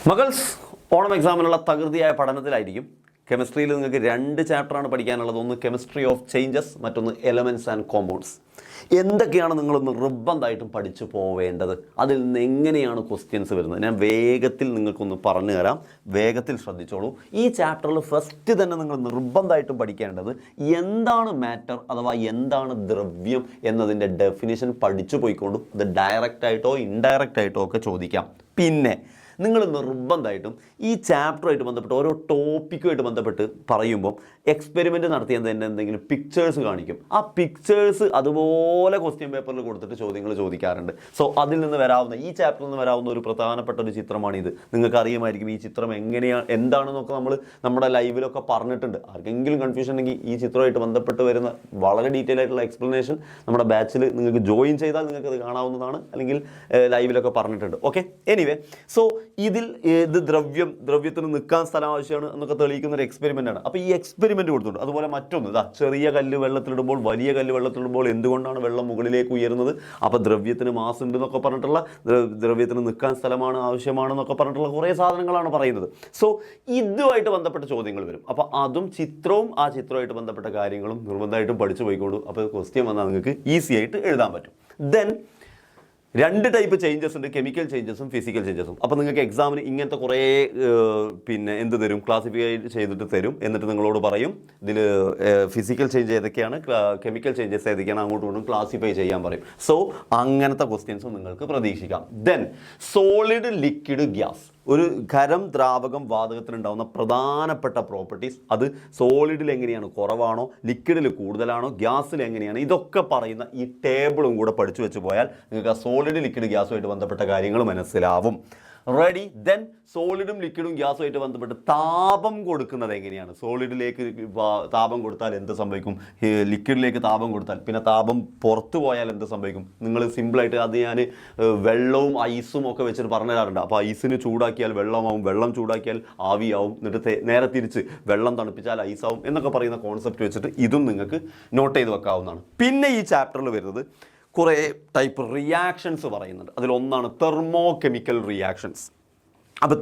മകൾസ് ഓണം എക്സാമിനുള്ള തകൃതിയായ പഠനത്തിലായിരിക്കും. കെമിസ്ട്രിയിൽ നിങ്ങൾക്ക് 2 ചാപ്റ്ററാണ് പഠിക്കാനുള്ളത്. ഒന്ന് കെമിസ്ട്രി ഓഫ് ചേഞ്ചസ്, മറ്റൊന്ന് എലമെൻറ്റ്സ് ആൻഡ് കോമ്പൗണ്ട്സ്. എന്തൊക്കെയാണ് നിങ്ങൾ നിർബന്ധമായിട്ടും പഠിച്ചു പോവേണ്ടത്, അതിൽ നിന്ന് എങ്ങനെയാണ് ക്വസ്റ്റ്യൻസ് വരുന്നത്, ഞാൻ വേഗത്തിൽ നിങ്ങൾക്കൊന്ന് പറഞ്ഞു തരാം. വേഗത്തിൽ ശ്രദ്ധിച്ചോളൂ. ഈ ചാപ്റ്ററിൽ ഫസ്റ്റ് തന്നെ നിങ്ങൾ നിർബന്ധമായിട്ടും പഠിക്കേണ്ടത് എന്താണ് മാറ്റർ അഥവാ എന്താണ് ദ്രവ്യം എന്നതിൻ്റെ ഡെഫിനിഷൻ പഠിച്ചു പോയിക്കൊണ്ടും അത് ഡയറക്റ്റായിട്ടോ ഇൻഡയറക്റ്റായിട്ടോ ഒക്കെ ചോദിക്കാം. പിന്നെ നിങ്ങൾ നിർബന്ധമായിട്ടും ഈ ചാപ്റ്ററുമായിട്ട് ബന്ധപ്പെട്ട് ഓരോ ടോപ്പിക്കുമായിട്ട് ബന്ധപ്പെട്ട് പറയുമ്പോൾ എക്സ്പെരിമെൻ്റ് നടത്തിയത് തന്നെ എന്തെങ്കിലും പിക്ചേഴ്സ് കാണിക്കും. ആ പിക്ചേഴ്സ് അതുപോലെ ക്വസ്റ്റ്യൻ പേപ്പറിൽ കൊടുത്തിട്ട് ചോദ്യങ്ങൾ ചോദിക്കാറുണ്ട്. സോ അതിൽ നിന്ന് വരാവുന്ന ഈ ചാപ്റ്ററിൽ നിന്ന് വരാവുന്ന ഒരു പ്രധാനപ്പെട്ട ഒരു ചിത്രമാണിത്. നിങ്ങൾക്ക് അറിയുമായിരിക്കും ഈ ചിത്രം എങ്ങനെയാണ് എന്താണെന്നൊക്കെ നമ്മൾ നമ്മുടെ ലൈവിലൊക്കെ പറഞ്ഞിട്ടുണ്ട്. ആർക്കെങ്കിലും കൺഫ്യൂഷൻ ഉണ്ടെങ്കിൽ ഈ ചിത്രമായിട്ട് ബന്ധപ്പെട്ട് വരുന്ന വളരെ ഡീറ്റെയിൽ ആയിട്ടുള്ള എക്സ്പ്ലനേഷൻ നമ്മുടെ ബാച്ചിൽ നിങ്ങൾക്ക് ജോയിൻ ചെയ്താൽ നിങ്ങൾക്ക് അത് കാണാവുന്നതാണ്, അല്ലെങ്കിൽ ലൈവിലൊക്കെ പറഞ്ഞിട്ടുണ്ട്. ഓക്കെ, എനിവേ, സോ ഇത് ദ്രവ്യത്തിന് നിൽക്കാൻ സ്ഥലം ആവശ്യമാണ് എന്നൊക്കെ തെളിയിക്കുന്ന ഒരു എക്സ്പെരിമെൻ്റ് ആണ്. അപ്പോൾ ഈ എക്സ്പെരിമെൻറ്റ് കൊടുത്തിട്ടുണ്ട്. അതുപോലെ മറ്റൊന്ന്, ചെറിയ കല്ല് വെള്ളത്തിലിടുമ്പോൾ വലിയ കല്ല് വെള്ളത്തിലിടുമ്പോൾ എന്തുകൊണ്ടാണ് വെള്ളം മുകളിലേക്ക് ഉയരുന്നത്, അപ്പോൾ ദ്രവ്യത്തിന് മാസ് ഉണ്ട് എന്നൊക്കെ പറഞ്ഞിട്ടുള്ള, ദ്രവ്യത്തിന് നിൽക്കാൻ സ്ഥലമാണ് ആവശ്യമാണെന്നൊക്കെ പറഞ്ഞിട്ടുള്ള കുറേ സാധനങ്ങളാണ് പറയുന്നത്. സോ ഇതുമായിട്ട് ബന്ധപ്പെട്ട ചോദ്യങ്ങൾ വരും. അപ്പോൾ അതും ചിത്രവും ആ ചിത്രവുമായിട്ട് ബന്ധപ്പെട്ട കാര്യങ്ങളും നിർബന്ധമായിട്ടും പഠിച്ചു പോയിക്കോളൂ. അപ്പോൾ ക്വസ്റ്റ്യൻ വന്നാൽ നിങ്ങൾക്ക് ഈസി ആയിട്ട് എഴുതാൻ പറ്റും. ദെൻ 2 ടൈപ്പ് ചേഞ്ചസ് ഉണ്ട്, കെമിക്കൽ ചേഞ്ചസും ഫിസിക്കൽ ചേഞ്ചസും. അപ്പോൾ നിങ്ങൾക്ക് എക്സാമിന് ഇങ്ങനത്തെ കുറേ എന്ത് തരും, ക്ലാസിഫൈ ചെയ്തിട്ട് തരും. എന്നിട്ട് നിങ്ങളോട് പറയും ഇതിൽ ഫിസിക്കൽ ചേഞ്ച് ഏതൊക്കെയാണ്, കെമിക്കൽ ചേഞ്ചസ് ഏതൊക്കെയാണ്, അങ്ങോട്ടും ഇങ്ങോട്ടും ക്ലാസിഫൈ ചെയ്യാൻ പറയും. സോ അങ്ങനത്തെ ക്വസ്റ്റ്യൻസും നിങ്ങൾക്ക് പ്രതീക്ഷിക്കാം. Then solid, liquid, gas. ഒരു ഖരം, ദ്രാവകം, വാതകത്തിനുണ്ടാകുന്ന പ്രധാനപ്പെട്ട പ്രോപ്പർട്ടീസ്, അത് സോളിഡിൽ എങ്ങനെയാണ്, കുറവാണോ, ലിക്വിഡിൽ കൂടുതലാണോ, ഗ്യാസിൽ എങ്ങനെയാണ്, ഇതൊക്കെ പറയുന്ന ഈ ടേബിളും കൂടെ പഠിച്ചു വെച്ച് പോയാൽ നിങ്ങൾക്ക് ആ സോളിഡ്, ലിക്വിഡ്, ഗ്യാസുമായിട്ട് ബന്ധപ്പെട്ട കാര്യങ്ങൾ മനസ്സിലാവും. റെഡി? ദെൻ സോളിഡും ലിക്വിഡും ഗ്യാസുമായിട്ട് ബന്ധപ്പെട്ട് താപം കൊടുക്കുന്നത് എങ്ങനെയാണ്, സോളിഡിലേക്ക് താപം കൊടുത്താൽ എന്ത് സംഭവിക്കും, ലിക്വിഡിലേക്ക് താപം കൊടുത്താൽ പിന്നെ താപം പുറത്തു പോയാൽ എന്ത് സംഭവിക്കും. നിങ്ങൾ സിമ്പിളായിട്ട് അത് ഞാൻ വെള്ളവും ഐസും ഒക്കെ വെച്ചിട്ട് പറഞ്ഞു തരാറുണ്ട്. അപ്പോൾ ഐസിന് ചൂടാക്കിയാൽ വെള്ളമാവും, വെള്ളം ചൂടാക്കിയാൽ ആവിയാവും, എന്നിട്ട് നേരെ തിരിച്ച് വെള്ളം തണുപ്പിച്ചാൽ ഐസാവും എന്നൊക്കെ പറയുന്ന കോൺസെപ്റ്റ് വെച്ചിട്ട് ഇതും നിങ്ങൾക്ക് നോട്ട് ചെയ്ത് വെക്കാവുന്നതാണ്. പിന്നെ ഈ ചാപ്റ്ററിൽ വരുന്നത് കുറേ ടൈപ്പ് റിയാക്ഷൻസ് പറയുന്നുണ്ട്. അതിലൊന്നാണ് തെർമോ കെമിക്കൽ റിയാക്ഷൻസ്. അപ്പോൾ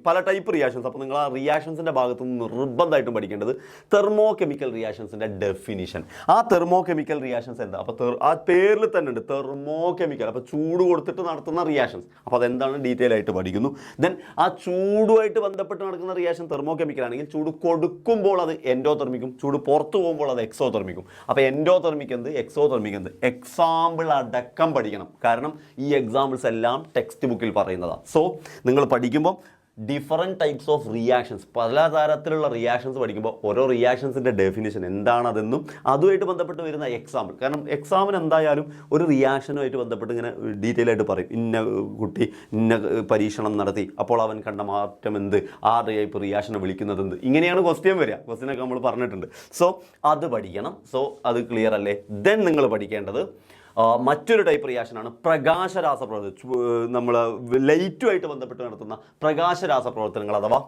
പല ടൈപ്പ് റിയാക്ഷൻസ്. അപ്പോൾ നിങ്ങൾ ആ റിയാക്ഷൻസിൻ്റെ ഭാഗത്ത് നിന്ന് നിർബന്ധമായിട്ടും പഠിക്കേണ്ടത് തെർമോ കെമിക്കൽ റിയാക്ഷൻസിൻ്റെ ഡെഫിനിഷൻ. ആ തെർമോ കെമിക്കൽ റിയാക്ഷൻസ് എന്താ, അപ്പോൾ ആ പേരിൽ തന്നെ ഉണ്ട് തെർമോ കെമിക്കൽ. അപ്പോൾ ചൂട് കൊടുത്തിട്ട് നടത്തുന്ന റിയാക്ഷൻസ്. അപ്പോൾ അതെന്താണ് ഡീറ്റെയിൽ ആയിട്ട് പഠിക്കുന്നു. ദെൻ ആ ചൂടുമായിട്ട് ബന്ധപ്പെട്ട് നടക്കുന്ന റിയാക്ഷൻ തെർമോ കെമിക്കൽ ആണെങ്കിൽ ചൂട് കൊടുക്കുമ്പോൾ അത് എൻഡോതെർമിക്കും, ചൂട് പുറത്തു പോകുമ്പോൾ അത് എക്സോതെർമിക്കും. അപ്പോൾ എൻഡോതെർമിക് എന്ത്, എക്സോതെർമിക് എന്ത്, എക്സാമ്പിൾ അടക്കം പഠിക്കണം. കാരണം ഈ എക്സാമ്പിൾസ് എല്ലാം ടെക്സ്റ്റ് ബുക്കിൽ പറയുന്നതാണ്. സോ നിങ്ങൾ പഠിക്കുമ്പോൾ ഡിഫറെൻറ്റ് ടൈപ്സ് ഓഫ് റിയാക്ഷൻസ്, പല തരത്തിലുള്ള റിയാക്ഷൻസ് പഠിക്കുമ്പോൾ ഓരോ റിയാക്ഷൻസിൻ്റെ ഡെഫിനിഷൻ എന്താണതെന്നും അതുമായിട്ട് ബന്ധപ്പെട്ട് വരുന്ന എക്സാമ്പിൾ. കാരണം എക്സാമിന് എന്തായാലും ഒരു റിയാക്ഷനുമായിട്ട് ബന്ധപ്പെട്ട് ഇങ്ങനെ ഡീറ്റെയിൽ ആയിട്ട് പറയും. ഇന്ന കുട്ടി ഇന്ന പരീക്ഷണം നടത്തി, അപ്പോൾ അവൻ കണ്ട മാറ്റം എന്ത്, ആ ടൈപ്പ് റിയാക്ഷനെ വിളിക്കുന്നത് എന്ത്, ഇങ്ങനെയാണ് ക്വസ്റ്റ്യൻ വരിക. ക്വസ്റ്റ്യനൊക്കെ നമ്മൾ പറഞ്ഞിട്ടുണ്ട്. സോ അത് പഠിക്കണം. സോ അത് ക്ലിയർ അല്ലേ? ദെൻ നിങ്ങൾ പഠിക്കേണ്ടത് മറ്റൊരു ടൈപ്പ് റിയാക്ഷനാണ് പ്രകാശരാസ പ്രവർത്തനം. നമ്മൾ ലൈറ്റുമായിട്ട് ബന്ധപ്പെട്ട് നടത്തുന്ന പ്രകാശരാസ പ്രവർത്തനങ്ങൾ അഥവാ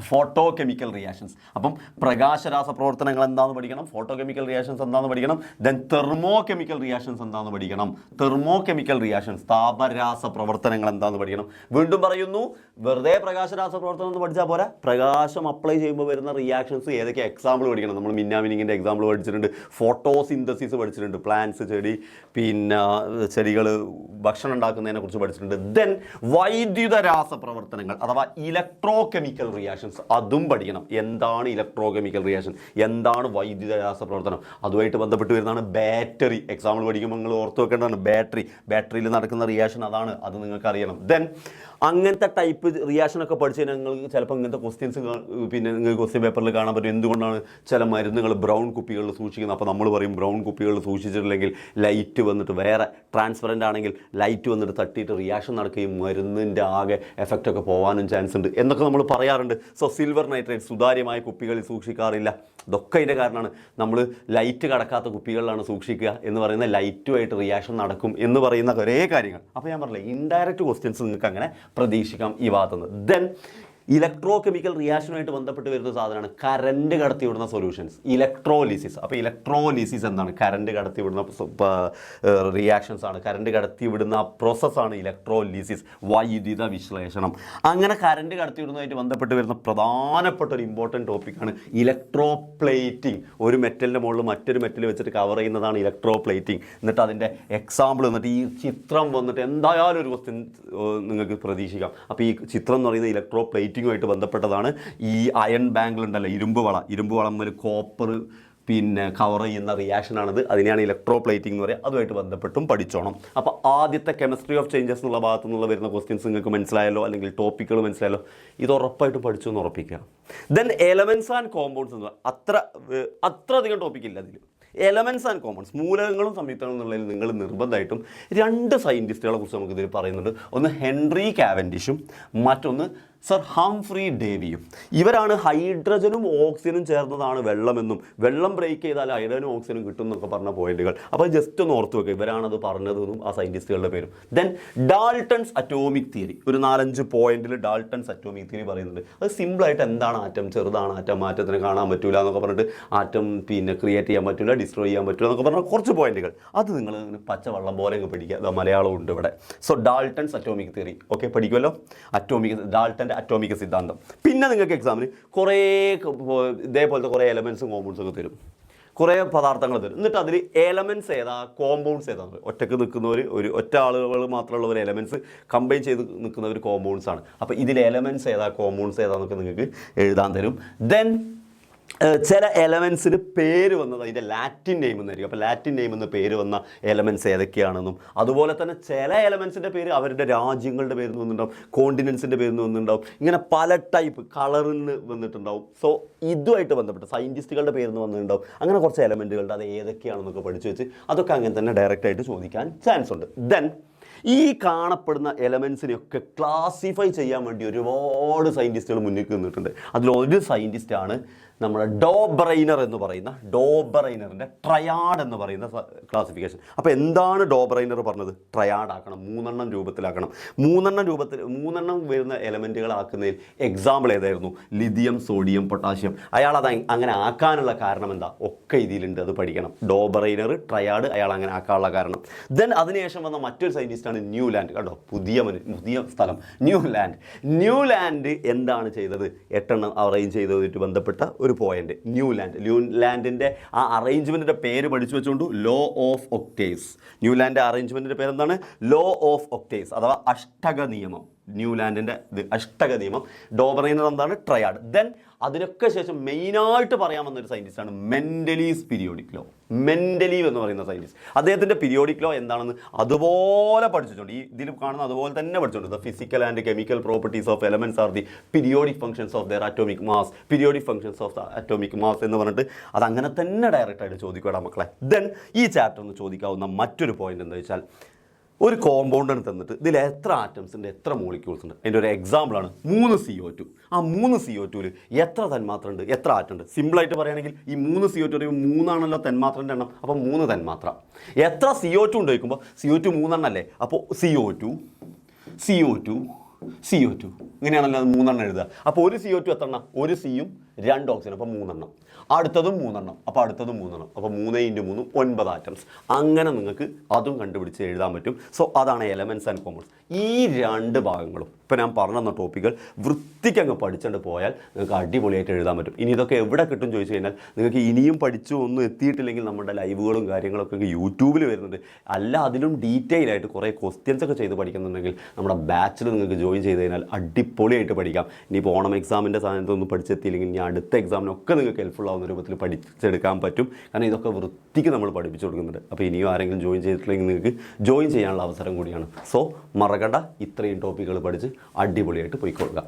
ഫോട്ടോ കെമിക്കൽ റിയാക്ഷൻസ്. അപ്പം പ്രകാശരാസ പ്രവർത്തനങ്ങൾ എന്താണെന്ന് പഠിക്കണം, ഫോട്ടോ കെമിക്കൽ റിയാക്ഷൻസ് എന്താണെന്ന് പഠിക്കണം. ദെൻ തെർമോ കെമിക്കൽ റിയാക്ഷൻസ് എന്താണെന്ന് പഠിക്കണം. തെർമോ കെമിക്കൽ റിയാക്ഷൻസ്, താപരാസ പ്രവർത്തനങ്ങൾ എന്താണെന്ന് പഠിക്കണം. വീണ്ടും പറയുന്നു, വെറുതെ പ്രകാശരാസ പ്രവർത്തനം എന്ന് പഠിച്ചാൽ പോരാ, പ്രകാശം അപ്ലൈ ചെയ്യുമ്പോൾ വരുന്ന റിയാക്ഷൻസ് ഏതൊക്കെ എക്സാമ്പിൾ പഠിക്കണം. നമ്മൾ മിന്നാമിനിങ്ങിൻ്റെ എക്സാമ്പിൾ പഠിച്ചിട്ടുണ്ട്, ഫോട്ടോസിന്തസിസ് പഠിച്ചിട്ടുണ്ട്, പ്ലാന്റ്സ്, പിന്നെ ചെടികൾ ഭക്ഷണം ഉണ്ടാക്കുന്നതിനെ കുറിച്ച് പഠിച്ചിട്ടുണ്ട്. ദെൻ വൈദ്യുത രാസ പ്രവർത്തനങ്ങൾ അഥവാ ഇലക്ട്രോ കെമിക്കൽ റിയാക്ഷൻ, അതും പഠിക്കണം. എന്താണ് ഇലക്ട്രോ കെമിക്കൽ റിയാക്ഷൻ, എന്താണ് വൈദ്യുത രാസ പ്രവർത്തനം, അതുമായിട്ട് ബന്ധപ്പെട്ട് വരുന്നതാണ് ബാറ്ററി. എക്സാമ്പിൾ പഠിക്കുമ്പോൾ നിങ്ങൾ ഓർത്ത് വെക്കേണ്ടതാണ് ബാറ്ററിയിൽ നടക്കുന്ന റിയാക്ഷൻ അതാണ്, അത് നിങ്ങൾക്ക് അറിയണം. ദെൻ അങ്ങനത്തെ ടൈപ്പ് റിയാക്ഷനൊക്കെ പഠിച്ച് കഴിഞ്ഞാൽ നിങ്ങൾക്ക് ചിലപ്പോൾ ഇങ്ങനത്തെ ക്വസ്റ്റ്യൻസ് പിന്നെ നിങ്ങൾക്ക് ക്വസ്റ്റ്യൻ പേപ്പറിൽ കാണാൻ പറ്റും. എന്തുകൊണ്ടാണ് ചില മരുന്നുകൾ ബ്രൗൺ കുപ്പികളിൽ സൂക്ഷിക്കുന്നത്. അപ്പോൾ നമ്മൾ പറയും ബ്രൗൺ കുപ്പികളിൽ സൂക്ഷിച്ചിട്ടില്ലെങ്കിൽ ലൈറ്റ് വന്നിട്ട് വേറെ ട്രാൻസ്പെറൻ്റ് ആണെങ്കിൽ ലൈറ്റ് വന്നിട്ട് തട്ടിയിട്ട് റിയാക്ഷൻ നടക്കുകയും മരുന്നിൻ്റെ ആകെ എഫക്റ്റൊക്കെ പോകാനും ചാൻസ് ഉണ്ട് എന്നൊക്കെ നമ്മൾ പറയാറുണ്ട്. സോ സിൽവർ നൈട്രേറ്റ് സുതാര്യമായ കുപ്പികളിൽ സൂക്ഷിക്കാറില്ല. ഇതൊക്കെ ഇതിൻ്റെ കാരണമാണ്. നമ്മൾ ലൈറ്റ് കടക്കാത്ത കുപ്പികളിലാണ് സൂക്ഷിക്കുക എന്ന് പറയുന്ന ലൈറ്റുമായിട്ട് റിയാക്ഷൻ നടക്കും എന്ന് പറയുന്ന കുറേ കാര്യങ്ങൾ. അപ്പോൾ ഞാൻ പറഞ്ഞില്ലേ, ഇൻഡയറക്റ്റ് ക്വസ്റ്റ്യൻസ് നിങ്ങൾക്ക് അങ്ങനെ പ്രതീക്ഷിക്കാം ഈ ഭാഗത്തുനിന്ന്. ദെൻ ഇലക്ട്രോ കെമിക്കൽ റിയാക്ഷനുമായിട്ട് ബന്ധപ്പെട്ട് വരുന്ന സാധനമാണ് കറണ്ട് കടത്തിവിടുന്ന സൊല്യൂഷൻസ്, ഇലക്ട്രോലിസിസ്. അപ്പോൾ ഇലക്ട്രോലിസിസ് എന്താണ്? കറണ്ട് കടത്തിവിടുന്ന റിയാക്ഷൻസ് ആണ്, കറണ്ട് കടത്തിവിടുന്ന പ്രോസസ്സാണ് ഇലക്ട്രോലിസിസ്, വൈദ്യുത വിശ്ലേഷണം. അങ്ങനെ കറണ്ട് കടത്തിവിടുന്നതായിട്ട് ബന്ധപ്പെട്ട് വരുന്ന പ്രധാനപ്പെട്ട ഒരു ഇമ്പോർട്ടൻറ്റ് ടോപ്പിക്കാണ് ഇലക്ട്രോ പ്ലേറ്റിംഗ്. ഒരു മെറ്റലിൻ്റെ മുകളിൽ മറ്റൊരു മെറ്റൽ വെച്ചിട്ട് കവർ ചെയ്യുന്നതാണ് ഇലക്ട്രോ പ്ലേറ്റിംഗ്. എന്നിട്ട് അതിൻ്റെ എക്സാമ്പിൾ എന്നിട്ട് ഈ ചിത്രം വന്നിട്ട് എന്തായാലും ഒരു ക്വസ്റ്റ്യൻ നിങ്ങൾക്ക് പ്രതീക്ഷിക്കാം. അപ്പോൾ ഈ ചിത്രം എന്ന് പറയുന്നത് ഇലക്ട്രോ പ്ലേറ്റിങ്ങുമായിട്ട് ബന്ധപ്പെട്ടതാണ്. ഈ അയൺ ബാങ്കിലുണ്ടല്ലോ, ഇരുമ്പ് വളം മുതൽ കോപ്പർ പിന്നെ കവർ ചെയ്യുന്ന റിയാക്ഷനാണിത്. അതിനെയാണ് ഇലക്ട്രോ പ്ലേറ്റിംഗ് എന്ന് പറയുക. അതുമായിട്ട് ബന്ധപ്പെട്ടും പഠിച്ചോണം. അപ്പോൾ ആദ്യത്തെ കെമിസ്ട്രി ഓഫ് ചേഞ്ചസ് എന്നുള്ള ഭാഗത്തു നിന്നുള്ള വരുന്ന ക്വസ്റ്റ്യൻസ് നിങ്ങൾക്ക് മനസ്സിലായല്ലോ, അല്ലെങ്കിൽ ടോപ്പിക്കുകൾ മനസ്സിലായല്ലോ. ഇത് ഉറപ്പായിട്ടും പഠിച്ചു എന്ന് ഉറപ്പിക്കുക. ദെൻ എലമെൻറ്റ്സ് ആൻഡ് കോമ്പൗണ്ട്സ് എന്ന് അത്ര അധികം ടോപ്പിക്കില്ല അതിൽ. എലമെൻറ്റ്സ് ആൻഡ് കോമ്പൗണ്ട്സ്, മൂലകങ്ങളും സംയുക്തങ്ങളും എന്നുള്ളതിൽ നിങ്ങൾ നിർബന്ധമായിട്ടും 2 സയൻറ്റിസ്റ്റുകളെ കുറിച്ച് നമുക്കിതിൽ പറയുന്നുണ്ട്. ഒന്ന് ഹെൻറി കാവൻഡിഷും മറ്റൊന്ന് സർ ഹംഫ്രി ഡേവിയും. ഇവരാണ് ഹൈഡ്രജനും ഓക്സിജനും ചേർന്നതാണ് വെള്ളമെന്നും വെള്ളം ബ്രേക്ക് ചെയ്താൽ ഹൈഡ്രജനും ഓക്സിജനും കിട്ടും എന്നൊക്കെ പറഞ്ഞ പോയിന്റുകൾ. അപ്പോൾ ജസ്റ്റ് ഒന്ന് ഓർത്ത് വെക്കുക, ഇവരാണത് പറഞ്ഞതെന്നും ആ സയൻറ്റിസ്റ്റുകളുടെ പേരും. ദെൻ ഡാൾട്ടൺസ് അറ്റോമിക് തിയറി, ഒരു 4-5 പോയിന്റിൽ ഡാൾട്ടൺസ് അറ്റോമിക് തിയറി പറയുന്നുണ്ട്. അത് സിമ്പിളായിട്ട് എന്താണ് ആറ്റം, ചെറുതാണ് ആറ്റം, ആറ്റത്തിന് കാണാൻ പറ്റില്ല എന്നൊക്കെ പറഞ്ഞിട്ട് ആറ്റം പിന്നെ ക്രിയേറ്റ് ചെയ്യാൻ പറ്റില്ല, ഡിസ്ട്രോയ് ചെയ്യാൻ പറ്റില്ല എന്നൊക്കെ പറഞ്ഞാൽ കുറച്ച് പോയിന്റുകൾ. അത് നിങ്ങൾ പച്ചവെള്ളം പോലെ അങ്ങ് പഠിക്കുക. മലയാളം ഉണ്ട് ഇവിടെ. So Dalton's atomic theory okay പഠിക്കുമല്ലോ. ഡാൾട്ടൻ്റെ അറ്റോമിക് സിദ്ധാന്തം. പിന്നെ നിങ്ങൾക്ക് എക്സാമിന് കുറേ ഇതേപോലത്തെ കുറേ എലമെൻറ്റ്സും കോമ്പൗണ്ട്സും ഒക്കെ തരും, കുറേ പദാർത്ഥങ്ങൾ തരും. എന്നിട്ട് അതിൽ എലമെൻറ്റ്സ് ഏതാ കോമ്പൗണ്ട്സ് ഏതാന്ന് ഒറ്റക്ക് നിൽക്കുന്നവർ, ഒറ്റ ആളുകൾ മാത്രമുള്ളവർ എലമെൻറ്റ്സ് കമ്പൈൻ ചെയ്ത് നിൽക്കുന്നവർ കോമ്പൗണ്ട്സ് ആണ്. അപ്പോൾ ഇതിൽ എലമെൻറ്റ്സ് ഏതാ കോമ്പൗണ്ട്സ് ഏതാന്നൊക്കെ നിങ്ങൾക്ക് എഴുതാൻ തരും. ദെൻ ചില എലമെൻസിന് പേര് വന്നത് അതിൻ്റെ ലാറ്റിൻ നെയിം എന്നായിരിക്കും. അപ്പോൾ ലാറ്റിൻ നെയിം എന്ന് പേര് വന്ന എലമെൻറ്റ്സ് ഏതൊക്കെയാണെന്നും, അതുപോലെ തന്നെ ചില എലമെൻസിൻ്റെ പേര് അവരുടെ രാജ്യങ്ങളുടെ പേരിൽ നിന്ന് വന്നിട്ടുണ്ടാവും, കോണ്ടിനെൻസിൻ്റെ പേരിൽ നിന്ന് വന്നിട്ടുണ്ടാവും. ഇങ്ങനെ പല ടൈപ്പ് കളറിൽ നിന്ന് വന്നിട്ടുണ്ടാവും. സോ ഇതുമായിട്ട് ബന്ധപ്പെട്ട് സയൻറ്റിസ്റ്റുകളുടെ പേരിൽ നിന്ന് വന്നിട്ടുണ്ടാവും. അങ്ങനെ കുറച്ച് എലമെൻറ്റുകളുടെ അത് ഏതൊക്കെയാണെന്നൊക്കെ പഠിച്ചു വെച്ച് അതൊക്കെ അങ്ങനെ തന്നെ ഡയറക്റ്റായിട്ട് ചോദിക്കാൻ ചാൻസ് ഉണ്ട്. ദെൻ ഈ കാണപ്പെടുന്ന എലമെൻസിനെയൊക്കെ ക്ലാസിഫൈ ചെയ്യാൻ വേണ്ടി ഒരുപാട് സയൻറ്റിസ്റ്റുകൾ മുന്നിൽ നിന്നിട്ടുണ്ട്. അതിലൊരു സയൻറ്റിസ്റ്റാണ് നമ്മുടെ ഡോബ്രൈനർ എന്ന് പറയുന്ന, ഡോബ്രൈനറിൻ്റെ ട്രയാഡ് എന്ന് പറയുന്ന ക്ലാസിഫിക്കേഷൻ. അപ്പോൾ എന്താണ് ഡോബ്രൈനർ പറഞ്ഞത്? ട്രയാഡ് ആക്കണം, 3 രൂപത്തിലാക്കണം. 3 വരുന്ന എലമെൻറ്റുകളാക്കുന്നതിൽ എക്സാമ്പിൾ ഏതായിരുന്നു? Lithium, sodium, potassium. അയാൾ അത് അങ്ങനെ ആക്കാനുള്ള കാരണം എന്താ? ഒക്കെ ഇതിലുണ്ട്, അത് പഠിക്കണം. ഡോബ്രൈനർ, ട്രയാഡ്, അയാൾ അങ്ങനെ ആക്കാനുള്ള കാരണം. ദെൻ അതിനുശേഷം വന്ന മറ്റൊരു സയൻറ്റിസ്റ്റാണ് ന്യൂലാൻഡ്. കേട്ടോ, പുതിയ സ്ഥലം ന്യൂലാൻഡ്. ന്യൂലാൻഡ് എന്താണ് ചെയ്തത്? 8 അറേഞ്ച് ചെയ്തതുമായിട്ട് ബന്ധപ്പെട്ട ഒരു പോയിന്റ് ന്യൂലാൻഡിൻ്റെ ആ അറേഞ്ച്മെൻറ്റിൻ്റെ പേര് പഠിച്ചു വെച്ചുകൊണ്ട് ലോ ഓഫ് ഒക്ടേവ്സ്. ന്യൂലാൻഡ് അറേഞ്ച്മെൻറ്റിൻ്റെ പേരെന്താണ്? ലോ ഓഫ് ഒക്ടേവ്സ് അഥവാ അഷ്ടക നിയമം. ന്യൂലാൻഡിൻ്റെ അഷ്ടക നിയമം. ഡോബ്രൈനർ എന്താണ്? ട്രയാഡ്. ദെൻ അതിനൊക്കെ ശേഷം മെയിനായിട്ട് പറയാൻ വന്നൊരു സയൻറ്റിസ്റ്റാണ് മെൻഡലീസ് പീരിയോഡിക് ലോ. മെൻഡലീവ് എന്ന് പറയുന്ന സയൻറ്റിസ്റ്റ്, അദ്ദേഹത്തിൻ്റെ പീരിയോഡിക് ലോ എന്താണെന്ന് അതുപോലെ പഠിച്ചിട്ടുണ്ട്. ഈ ഇതിൽ കാണുന്ന അതുപോലെ തന്നെ പഠിച്ചിട്ടുണ്ട്. The physical and chemical properties of elements are the periodic functions of their atomic mass. Periodic functions of the atomic mass എന്ന് പറഞ്ഞിട്ട് അതങ്ങനെ തന്നെ ഡയറക്റ്റായിട്ട് ചോദിക്കടാ മക്കളെ. ദെൻ ഈ ചാപ്റ്ററിന് ചോദിക്കാവുന്ന മറ്റൊരു പോയിന്റ് എന്താ വെച്ചാൽ, ഒരു കോമ്പൗണ്ടിന് തന്നിട്ട് ഇതിൽ എത്ര ആറ്റംസ് ഉണ്ട്, എത്ര മോളിക്യൂൾസ് ഉണ്ട്. അതിൻ്റെ ഒരു എക്സാമ്പിളാണ് 3 CO2. ആ 3 CO2-ൽ എത്ര തന്മാത്ര ഉണ്ട്, എത്ര ആറ്റം ഉണ്ട്? സിമ്പിളായിട്ട് പറയുകയാണെങ്കിൽ ഈ 3 CO2 3 തന്മാത്രൻ്റെ എണ്ണം. അപ്പോൾ 3 തന്മാത്ര. എത്ര CO2 ഉണ്ട് ചോദിക്കുമ്പോൾ CO2 3 അല്ലേ? അപ്പോൾ CO2 ഇങ്ങനെയാണല്ലോ 3 എഴുതുക. അപ്പോൾ ഒരു CO2 എത്ര എണ്ണം? ഒരു സിയും 2 ഓക്സിജൻ, അപ്പോൾ 3. അടുത്തതും 3, അപ്പോൾ അടുത്തതും 3, അപ്പോൾ 3 × 3 9 ആറ്റംസ്. അങ്ങനെ നിങ്ങൾക്ക് അതും കണ്ടുപിടിച്ച് എഴുതാൻ പറ്റും. സോ അതാണ് എലമെൻറ്റ്സ് ആൻഡ് കോമ്പൗണ്ട്സ്. ഈ 2 ഭാഗങ്ങളും ഇപ്പോൾ ഞാൻ പറഞ്ഞ ടോപ്പിക്കുകൾ വൃത്തിക്ക് അങ്ങ് പഠിച്ചുകൊണ്ട് പോയാൽ നിങ്ങൾക്ക് അടിപൊളിയായിട്ട് എഴുതാൻ പറ്റും. ഇനി ഇതൊക്കെ എവിടെ കിട്ടും ചോദിച്ചു കഴിഞ്ഞാൽ, നിങ്ങൾക്ക് ഇനിയും പഠിച്ചു ഒന്നും എത്തിയിട്ടില്ലെങ്കിൽ നമ്മുടെ ലൈവുകളും കാര്യങ്ങളൊക്കെ യൂട്യൂബിൽ വരുന്നുണ്ട്. അല്ല അതിലും ഡീറ്റെയിൽ ആയിട്ട് കുറേ ക്വസ്റ്റ്യൻസ് ഒക്കെ ചെയ്ത് പഠിക്കുന്നുണ്ടെങ്കിൽ നമ്മുടെ ബാച്ചിൽ നിങ്ങൾക്ക് ജോയിൻ ചെയ്ത് കഴിഞ്ഞാൽ അടിപൊളിയായിട്ട് പഠിക്കാം. ഇനിയിപ്പോൾ ഓണം എക്സാമിൻ്റെ സാധനത്തൊന്നും പഠിച്ചെത്തിയില്ലെങ്കിൽ ഇനി അടുത്ത എക്സാമിനൊക്കെ നിങ്ങൾക്ക് ഹെൽപ്ഫുൾ ആവുന്ന രൂപത്തിൽ പഠിച്ചെടുക്കാൻ പറ്റും. കാരണം ഇതൊക്കെ വൃത്തിക്ക് നമ്മൾ പഠിപ്പിച്ചു കൊടുക്കുന്നുണ്ട്. അപ്പോൾ ഇനിയും ആരെങ്കിലും ജോയിൻ ചെയ്തിട്ടില്ലെങ്കിൽ നിങ്ങൾക്ക് ജോയിൻ ചെയ്യാനുള്ള അവസരം കൂടിയാണ്. സോ മറക്കണ്ട, ഇത്രയും ടോപ്പിക്കുകൾ പഠിച്ച് അടിപൊളിയായിട്ട് പോയിക്കൊള്ളുക.